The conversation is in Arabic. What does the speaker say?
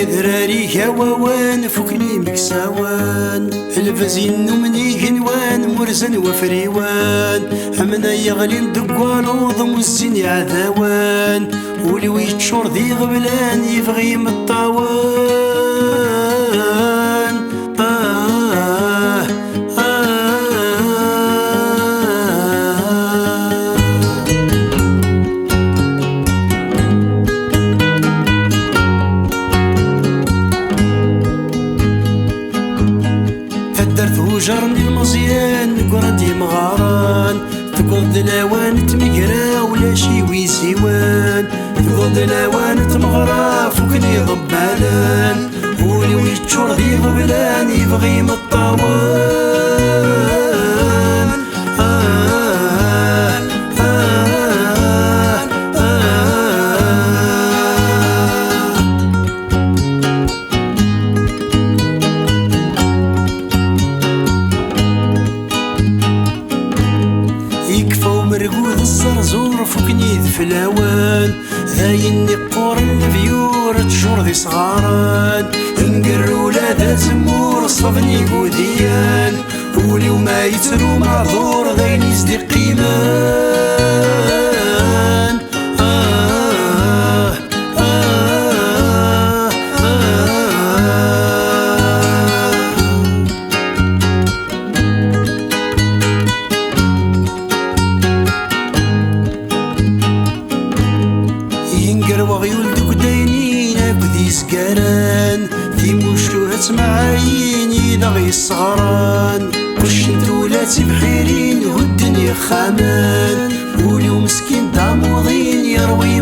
ذراري هواوان فوكني مكساوان الفازين نمني هنوان مرزن وفريوان امنا يغلين دقوان وضم الزين عذاوان ولي ويتشور ذي غبلان يبغي مطاوان جرني المزيان قردي مغاران تقض الاوان تمقرا ولا شي ويسيوان تقض الاوان تمغرا فوكني ضبالان ولي ويتشور ذي غبلان يبغي مطاوان مرقود الزرزور فوقني ذفلاوان ذاين نقور الفيور تشور ذي صغاران نقرو لا ذا زمور صفني قوديان ولي وما يترو معذور ذاين يزدي قيمان وغيول دوك داينين اكدي سكران في مشوهات معايين يلغي الصغران كلشي ولاتي بحيرين والدنيا خامان وليو مسكين داموضين يروي